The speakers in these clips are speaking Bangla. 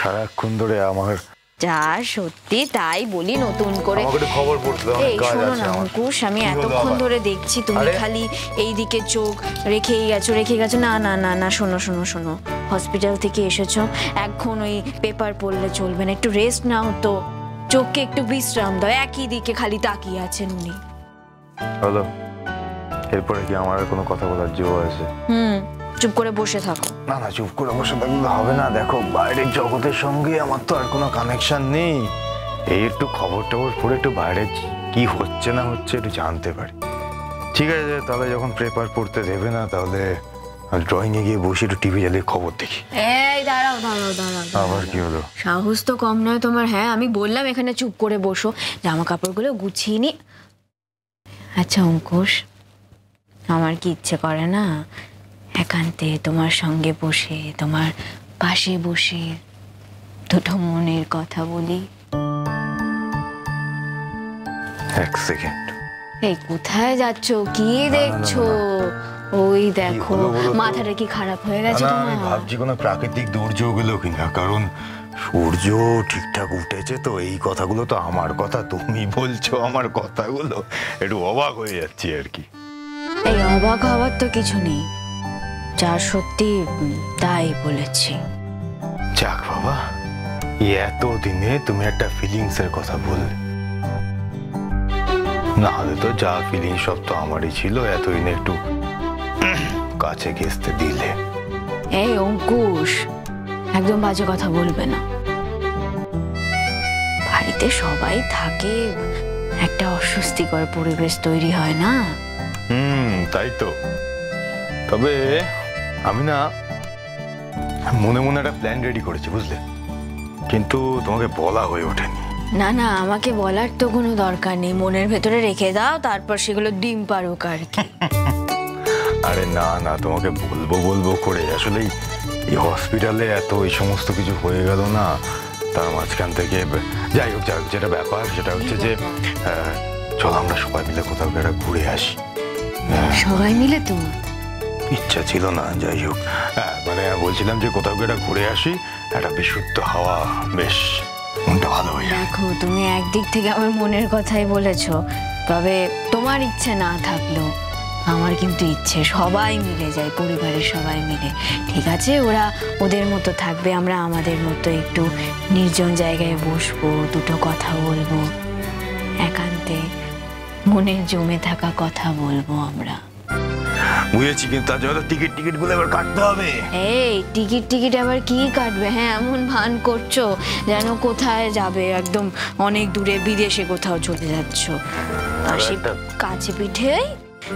সারাক্ষণ ধরে আমার যা সত্যি তাই বলি নতুন করে খবর পড়তে এই শোনো না অঙ্কুশ, আমি এতক্ষণ ধরে দেখছি তুমি খালি এইদিকে চোখ রেখে গেছো। না না না না, শোনো শোনো শোনো, হসপিটাল থেকে এসেছো, এখন ওই পেপার পড়লে চলবে না, একটু রেস্ট নাও তো, চোখকে একটু বিশ্রাম দাও, একই দিকে খালি তাকিয়ে আছেন উনি। হলো, এরপরে কি আমার কোনো কথা বলার জো আছে? চুপ করে বসে থাকো। না না, চুপ করে বসে থাকলে হবে না। দেখো, বাইরের জগতের সঙ্গে আমার তো আর কোনো কানেকশন নেই। এই একটু খবর টবর পড়ে একটু বাইরে কি হচ্ছে না হচ্ছে একটু জানতে পারি। ঠিক আছে, তাহলে যখন পেপার পড়তে দেবে না, তাহলে ড্রয়িং এ গিয়ে বসে একটু টিভি চালিয়ে খবর দেখি। এই দাঁড়াও দাঁড়াও দাঁড়াও, আবার কি হলো? সাহস তো কম নয় তোমার। হ্যাঁ, আমি বললাম এখানে চুপ করে বসো, জামা কাপড়গুলো গুছিয়ে নি। আচ্ছা অঙ্কুশ, আমার কি ইচ্ছে করে না একান্তে তোমার সঙ্গে বসে, তোমার পাশে বসে দুটো মনের কথা বলি? এক সেকেন্ড। এই কোথায় যাচ্ছ? কি দেখছো? ওই দেখো, মাথাটা কি খারাপ হয়ে গেছে তোমার? আমি ভাবছি কোনো প্রাকৃতিক দুর্যোগ হলো কিনা, কারণ সূর্য ঠিকঠাক উঠেছে তো। এই কথাগুলো তো আমার কথা, তুমি বলছো আমার কথাগুলো, একটু অবাক হয়ে যাচ্ছি আর কি। এই অবাক হওয়ার তো কিছু নেই, যা সত্যি তাই বলেছি। যাক বাবা, এত দিনে তুমি একটা ফিলিংস এর কথা বললে, না হলে তো যা ফিলিং সব তো আমারই ছিল, এতদিনে একটু কাছে ঘেঁষতে দিলে। এই অঙ্কুশ, একদম বাজে কথা বলবে না। বাড়িতে সবাই থাকে, একটা অস্বস্তিকর পরিবেশ তৈরি হয় না? তাই তো। তবে আমি না মনে মনে একটা প্ল্যান রেডি করেছি, বুঝলে, কিন্তু তোমাকে বলা হয়ে ওঠেনি। না না, আমাকে বলার তো কোনো দরকার নেই, মনের ভেতরে রেখে দাও, তারপর সেগুলো ডিম পারুক আর কি। আরে না না, তোমাকে বলবো বলবো করে আসলে এই হসপিটালে এত এই সমস্ত কিছু হয়ে গেল না, তার মাঝখান থেকে যাই হোক, যাক, যেটা ব্যাপার সেটা হচ্ছে যে চলো আমরা সবাই মিলে কোথাও একটা ঘুরে আসি। সবাই মিলে? তো ইচ্ছা ছিল না, যাই হোক, মানে বলছিলাম যে কোথাও একটা ঘুরে আসি, একটা বিশুদ্ধ হাওয়া, বেশ মনটা ভালো হয়ে যায়। দেখো, তুমি একদিক থেকে আমার মনের কথাই বলেছো, তবে তোমার ইচ্ছে না থাকলেও আমার কিন্তু ইচ্ছে, সবাই মিলে যাই, পরিবারের সবাই মিলে। ঠিক আছে, ওরা ওদের মতো থাকবে, আমরা আমাদের মতো একটু নির্জন জায়গায় বসবো, দুটো কথা বলবো, একান্তে মনের জমে থাকা কথা বলবো আমরা। বুঝেছি, কিন্তু তার জন্য টিকিট গুলো এবার কাটতে হবে। এই টিকিট আবার কি কাটবে? হ্যাঁ, এমন ভান করছো যেন কোথায় যাবে, একদম অনেক দূরে বিদেশে কোথাও চলে যাচ্ছ। কাছে পিঠে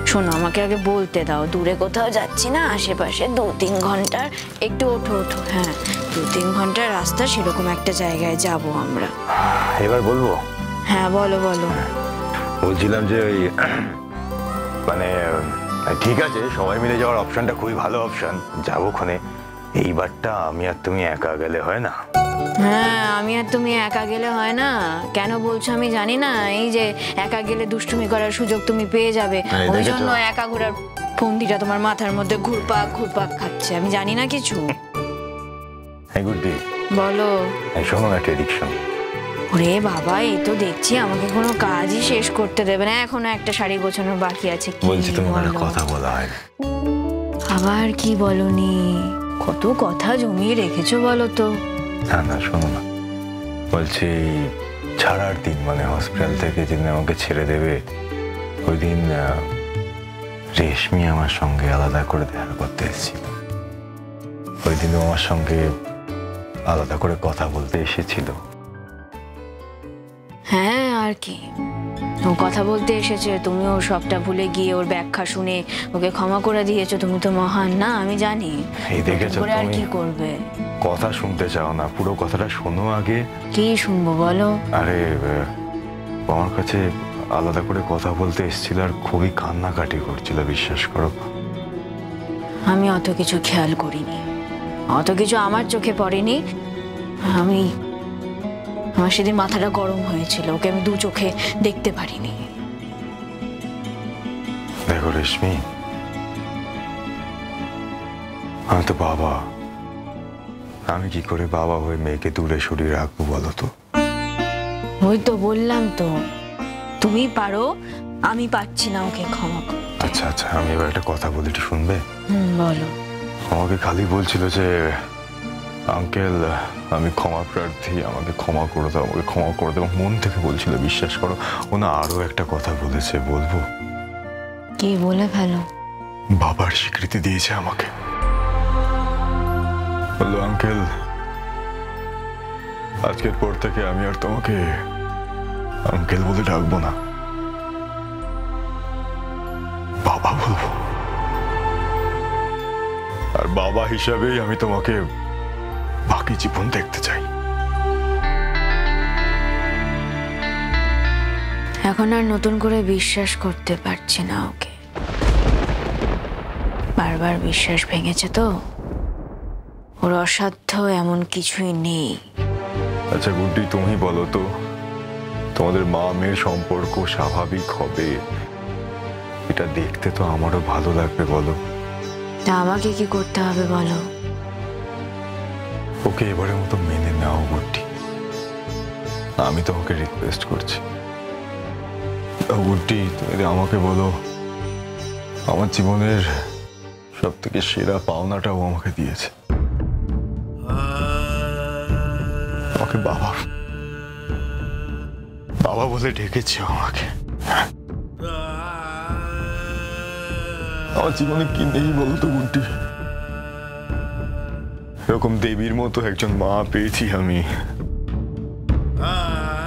শোনো, আমাকে আগে বলতে দাও, দূরে কোথাও যাচ্ছি না, আশেপাশে 2-3 ঘন্টার, একটু ওঠো। হ্যাঁ, 2-3 ঘন্টার রাস্তা, সেরকম একটা জায়গায় যাব আমরা। এবার বলবো? হ্যাঁ বলো বলো। বলছিলাম যে ওই মানে ঠিক আছে, সবাই মিলে যাওয়ার অপশনটা খুবই ভালো অপশন, যাবো ওখানে। এইবারটা আমি আর তুমি একা গেলে হয় না? হ্যাঁ, আমি আর তুমি একা গেলে হয় না। কেন বলছো আমি জানি না, এই যে একা গেলে দুষ্টুমি করার সুযোগ তুমি পেয়ে যাবে, ওই জন্য একা ঘোরার ফন্দিটা তোমার মাথার মধ্যে ঘুরপাক খাচ্ছে। আমি জানি না কিছু। বলো। শোনো না, ট্রেডিকশন। ওরে বাবা, এই তো দেখছি আমাকে কোনো কাজই শেষ করতে দেবে না, এখনো একটা শাড়ি গোছানোর বাকি আছে। বলছি তোমার কথা বলা হয়। আবার কি বলনি? কত কথা জমিয়ে রেখেছো বলো তো। না না, শোনো না, বলছি ছাড়ার দিন, মানে হসপিটাল থেকে যেদিন আমাকে ছেড়ে দেবে, ওই দিন রেশমি আমার সঙ্গে আলাদা করে দেখা করতে এসেছিল। ওই দিনও আমার সঙ্গে আলাদা করে কথা বলতে এসেছিল। হ্যাঁ, আর কি, ও কথা বলতে এসেছে, তুমিও সবটা ভুলে গিয়ে ওর ব্যাখ্যা শুনে ওকে ক্ষমা করে দিয়েছো। তুমি তো মহান না, আমি জানি। এই দেখেছো, আর কি করবে? কথা শুনতে চাও না, পুরো কথাটা শোনো আগে। কি শুনবো বলো? আরে আমার কাছে আলাদা করে কথা বলতে এসেছিল আর খুবই কান্নাকাটি করছিল, বিশ্বাস করো। আমি অত কিছু খেয়াল করিনি, অত কিছু আমার চোখে পড়েনি। আমার সেদিন মাথাটা গরম হয়েছিল, ওকে আমি 2 চোখে দেখতে পারিনি। দেখো রেশমি, আমি তো বাবা, আমি কি করে বাবা হয়ে মেয়েকে দূরে সরিয়ে রাখবো বলো তো? ওই তো বললাম তো, তুমি পারো, আমি পারছি না ওকে ক্ষমা করতে। আচ্ছা আচ্ছা, আমি এবার একটা কথা বলি, একটু শুনবে? বলো। আমাকে খালি বলছিল যে আঙ্কেল আমি ক্ষমা প্রার্থী, আমাকে ক্ষমা করে দাও, আমাকে ক্ষমা করে দাও, মন থেকে বলছিল, বিশ্বাস করো। ও না আরো একটা কথা বলেছে, বলবো? কি বলে ফেলো। বাবার স্বীকৃতি দিয়েছে আমাকে, বললো আঙ্কেল আজকের পর থেকে আমি আর তোমাকে আঙ্কেল বলে ডাকবো না, বাবা বলবো। আর বাবা হিসাবেই আমি তোমাকে বাকি জীবন দেখতে চাই। এখন আর নতুন করে বিশ্বাস করতে পারছি না ওকে, বারবার বিশ্বাস ভেঙেছে তো, ওর অসাধ্য এমন কিছুই নেই। আচ্ছা গুড্ডি, তুমি বলো তো, তোমাদের মা মেয়ের সম্পর্ক স্বাভাবিক হবে, এটা দেখতে তো আমারও ভালো লাগবে, বলো? তা আমাকে কি করতে হবে বলো? ওকে এবারের মতো মেনে নাও গুড্ডি, আমি তোমাকে রিকোয়েস্ট করছি। গুড্ডি, তুমি আমাকে বলো, আমার জীবনের সব থেকে সেরা পাওনাটাও আমাকে দিয়েছে, আমাকে বাবা বাবা বলে ডেকেছে আমাকে। আমার জীবনে কি নেই বলতো গুড্ডি? এরকম দেবীর মতো একজন মা পেয়েছি আমি।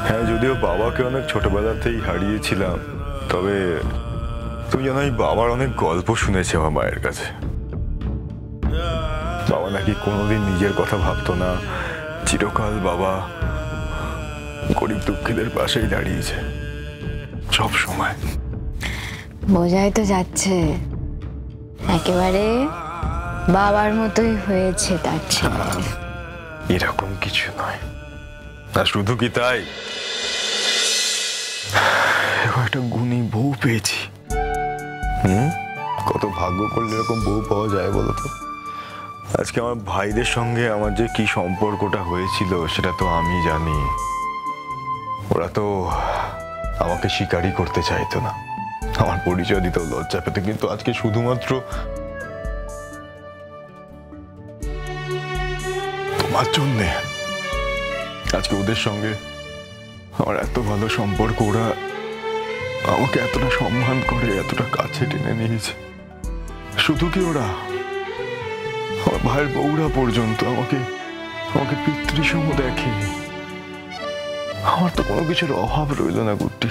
হ্যাঁ, যদিও বাবাকে অনেক ছোটবেলাতেই হারিয়েছিলাম, তবে তুমি জানো আমি বাবার অনেক গল্প শুনেছি আমার মায়ের কাছে। বাবা নাকি কোনোদিন নিজের কথা ভাবতো না, চিরকাল বাবা গরিব দুঃখীদের পাশেই দাঁড়িয়েছে সব সময়। বোঝাই তো যাচ্ছে একেবারে বাবার মতোই হয়েছে তার ছেলে। এরকম কিছু নয়, না শুধু কি তাই, একটা গুণী বউ পেয়েছি। কত ভাগ্য করলে এরকম বউ পাওয়া যায় বলো তো? আজকে আমার ভাইদের সঙ্গে আমার যে কি সম্পর্কটা হয়েছিল সেটা তো আমি জানি। ওরা তো আমাকে স্বীকারই করতে চাইতো না, আমার পরিচয় দিতে লজ্জা পেত, কিন্তু আজকে শুধুমাত্র তোমার জন্যে আজকে ওদের সঙ্গে আমার এত ভালো সম্পর্ক, ওরা আমাকে এতটা সম্মান করে, এতটা কাছে টেনে নিয়েছে। শুধু কি ওরা, আমার ভাইয়ের বউরা পর্যন্ত আমাকে আমাকে পিতৃসম দেখে। আমার তো কোনো কিছুর অভাব রইল না গুড্ডি।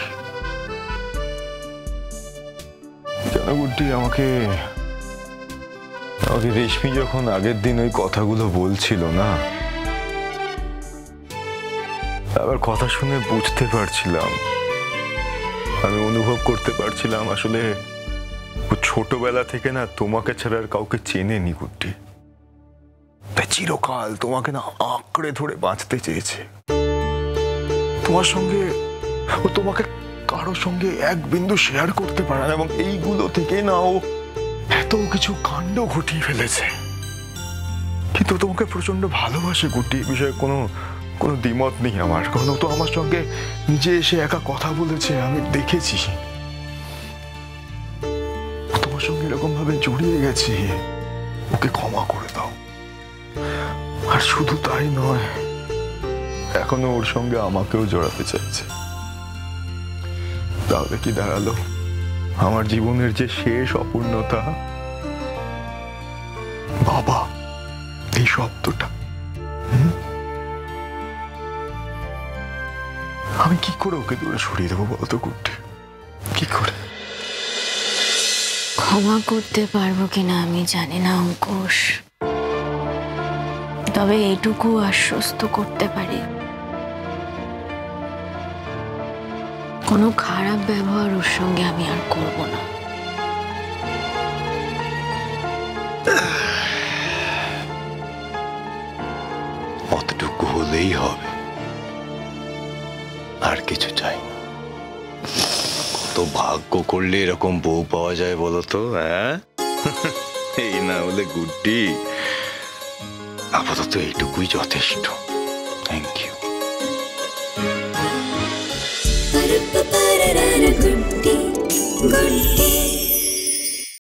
জানো গুড্ডি, আমাকে রেশমি যখন আগের দিন ওই কথাগুলো বলছিল না, আবার কথা শুনে বুঝতে পারছিলাম, আমি অনুভব করতে পারছিলাম আসলে ও ছোটবেলা থেকে না তোমাকে ছাড়া আর কাউকে চেনেনি গুড্ডি, তাই চিরকাল তোমাকে না আঁকড়ে ধরে বাঁচতে চেয়েছে। তোমার সঙ্গে ও তোমাকে কারোর সঙ্গে এক বিন্দু শেয়ার করতে পারে না, এবং এইগুলো থেকে না ও এত কিছু কাণ্ড ঘটিয়ে ফেলেছে। কিন্তু তোমাকে প্রচন্ড ভালোবাসে গুড্ডি, এই বিষয়ে কোনো কোনো দ্বিমত নেই আমার। কারণ ও তো আমার সঙ্গে নিজে এসে একা কথা বলেছে, আমি দেখেছি। তোমার সঙ্গে এরকম ভাবে জড়িয়ে গেছে, ওকে ক্ষমা করে দাও। আর শুধু তাই নয়, এখনো ওর সঙ্গে আমাকেও জড়াতে চাইছে। তাহলে কি দাঁড়ালো, আমার জীবনের যে শেষ অপূর্ণতা, বাবা এই শব্দটা, আমি কি করে ওকে দূরে সরিয়ে দেবো বলতো গুড্ডি? কি করে? ক্ষমা করতে পারবো কিনা আমি জানি না অঙ্কুশ, তবে এটুকু আশ্বস্ত করতে পারি, কোনো খারাপ ব্যবহার ওর সঙ্গে আমি আর করব না। অতটুকু হলেই হবে, আর কিছু চাই না। কত ভাগ্য করলে এরকম বউ পাওয়া যায় বলো তো? হ্যাঁ, এই না হলে গুড্ডি আপাতত এইটুকুই যথেষ্ট। Thank you. Good day.